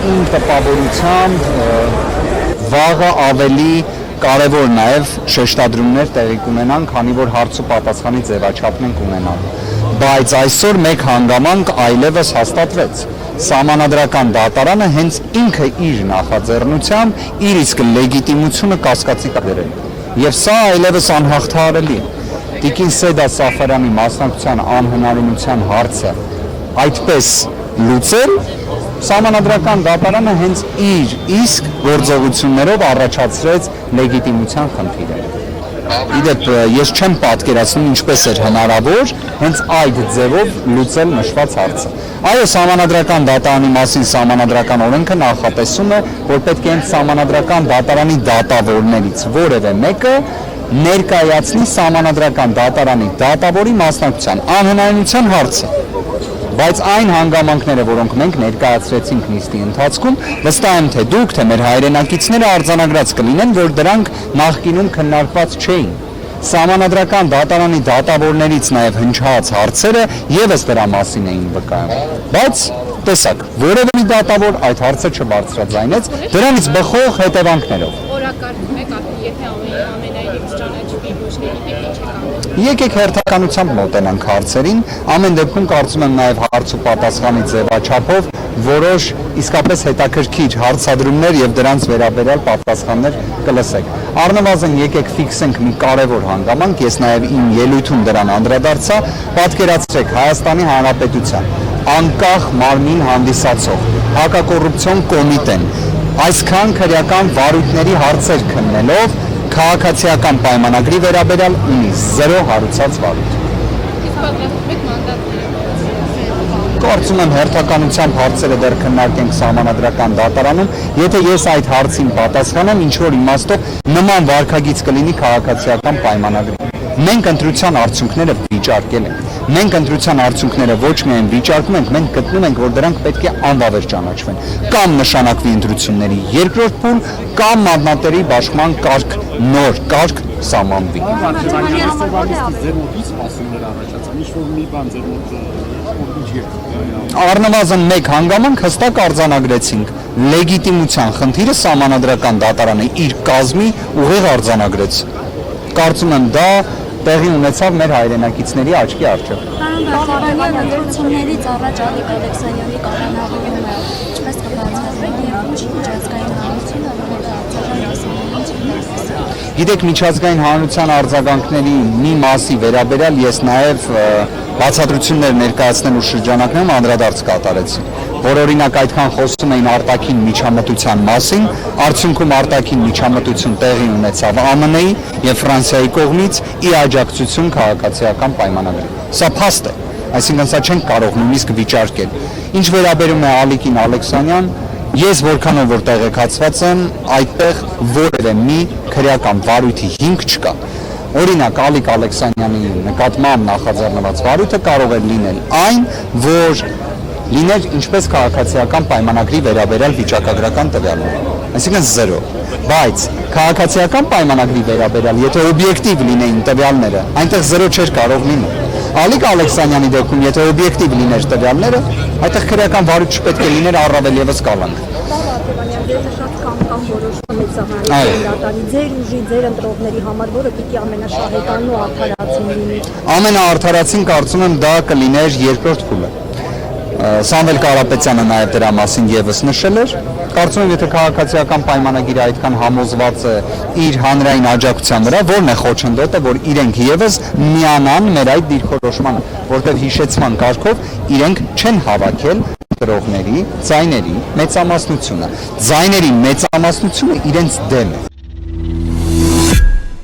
իմ տպավորությամբ վաղը ավելի կարևոր նաև շեշտադրումներ տեղի կունենան, քանի որ հարց ու պատասխանի ձևաչափն ենք ունենալ։ Բայց այսօր մեկ հանգամանք այլևս հաստատվեց։ Սահմանադրական դատարանը հենց ինքը իր նախաձեռնությամբ իր իսկ լեգիտիմությունը կասկածի կդրել։ Եվ սա այլևս անհաղթահարելի է։ Տիկին Սեդա Սաֆարյանի մասնակցության անհնարինության հարցը այդպես լուծել, Սահմանադրական դատարանը հենց իր իսկ գործողություններով առաջացրեց լեգիտիմության խնդիրը։ Իդեպ ես չեմ պատկերացնում ինչպես էր հնարավոր հենց այդ ձևով լուծել նշված հարցը։ Այո, Սահմանադրական դատարանի մասին Սահմանադրական օրենքը նախատեսում է, որ պետք է հենց Սահմանադրական դատարանի դատավորներից որևէ մեկը ներկայացնի Սահմանադրական դատարանի դատավորի մասնակցության անհնարինության հարցը։ Բայց այն հանգամանքները, որոնք մենք ներկայացրեցինք նիստի ընթացքում, վստահ եմ, թե դուք, թե մեր հայրենակիցները արձանագրած կլինեն, որ դրանք նախկինում քննարկված չէին։ Սահմանադրական դատարանի դատավորներից նաև հնչած հարցերը եւս դրա մասին էին վկայում։ Բայց տեսակ, որևէ մի դատավոր այդ հարցը չբարձրաձայնեց, դրանից բխող հետևանքներով։ Օրակարգում եք, եթե ամենայնիվ ճանաչվի ոչ լեգիտիմ չկա։ Եկեք հերթականությամբ մոտենանք հարցերին, ամեն դեպքում կարծում եմ նաև հարց ու պատասխանի ձևաչափով որոշ իսկապես հետաքրքիր հարցադրումներ եւ դրանց վերաբերյալ պատասխաններ կլսեք։ Առնվազն եկեք ֆիքսենք մի կարևոր հանգամանք, ես նաև իմ ելույթում դրան անդրադարձա, պատկերացրեք Հայաստանի Հանրապետության անկախ մարմին հանդիսացող հակակոռուպցիոն կոմիտեն այսքան քրեական վարույթների հարցեր քննելով քաղաքացիական պայմանագրի վերաբերյալ ունի 0 հարուցած վարույթ։ Կարծում եմ հերթականությամբ հարցերը դեռ քննարկենք Սահմանադրական դատարանում, եթե ես այդ հարցին պատասխանեմ, ինչ որ իմաստով նման վարքագիծ կլինի քաղաքացիական պայմանագրի։ Մենք ընտրության արդյունքները վիճարկել ենք։ Մենք ընտրության արդյունքները ոչ միայն վիճարկում ենք, մենք գտնում ենք, որ դրանք պետք է անվավեր ճանաչվեն։ Կամ նշանակվի ընտրությունների երկրորդ փուլ, կամ մատնատերի բաշխման կարգ, նոր կարգ սահմանվի։ Առնվազն մեկ հանգամանք հստակ արձանագրեցինք լեգիտիմության խնդիրը Սահմանադրական դատարանը իր կազմի ուղիղ արձանագրեց։ Կարծում եմ դա տեղի ունեցավ մեր հայրենակիցների աչքի առջև։ Պարոն ընտրություններից առաջ Ալիկ Ալեքսանյանի կանոնավորումը ինչպես կբացատրեք եւ ինչ միջազգային հանրությունը Գիտեք, միջազգային հանրության արձագանքների մի մասի վերաբերյալ ես նաև բացատրություններ ներկայացնելու շրջանակներում անդրադարձ կատարեցի, որ օրինակ այդքան խոսում էին արտաքին միջամտության մասին, արդյունքում արտաքին միջամտություն տեղի ունեցավ ԱՄՆ-ի եւ Ֆրանսիայի կողմից ի աջակցություն քաղաքացիական պայմանագրի։ Սա փաստ է, այսինքն սա չենք կարող նույնիսկ վիճարկել։ Ինչ վերաբերում է Ալիկին Ալեքսանյան, ես որքանով որ տեղեկացված եմ, այդտեղ որևէ մի քրեական վարույթի հիմք չկա։ Օրինակ Ալիկ Ալեքսանյանի նկատմամբ նախաձեռնված վարույթը կարող է լինել այն, որ լիներ ինչպես քաղաքացիական պայմանագրի վերաբերյալ վիճակագրական տվյալներ, այսինքն 0։ Բայց քաղաքացիական պայմանագրի վերաբերյալ, եթե օբյեկտիվ լինեին տվյալները, այնտեղ 0 չէր կարող լինել։ Ալիկ Ալեքսանյանի դեպքում, եթե օբյեկտիվ լիներ տվյալները, այդտեղ քրեական վարույթ չպետք է լիներ առավել եւս կալանք։ Ձեր ուժի, ձեր ընտրողների համար, որը պիտի ամենաշահեկանն ու արդարացին լինի։ Ամենաարդարացին կարծում եմ դա կլիներ երկրորդ փուլը։ Սամվել Կարապետյանը նաև դրա մասին եւս նշել էր։ Կարծում եմ, եթե քաղաքացիական պայմանագիրը այդքան համոզված է իր հանրային աջակցության վրա, որն է խոչընդոտը, որ իրենք եւս միանան մեր այդ դիրքորոշմանը, որտեղ հիշեցման կարգով իրենք չեն հավաքել ընտրողների, ձայների մեծամասնությունը։ Ձայների մեծամասնությունը իրենց դեմ է։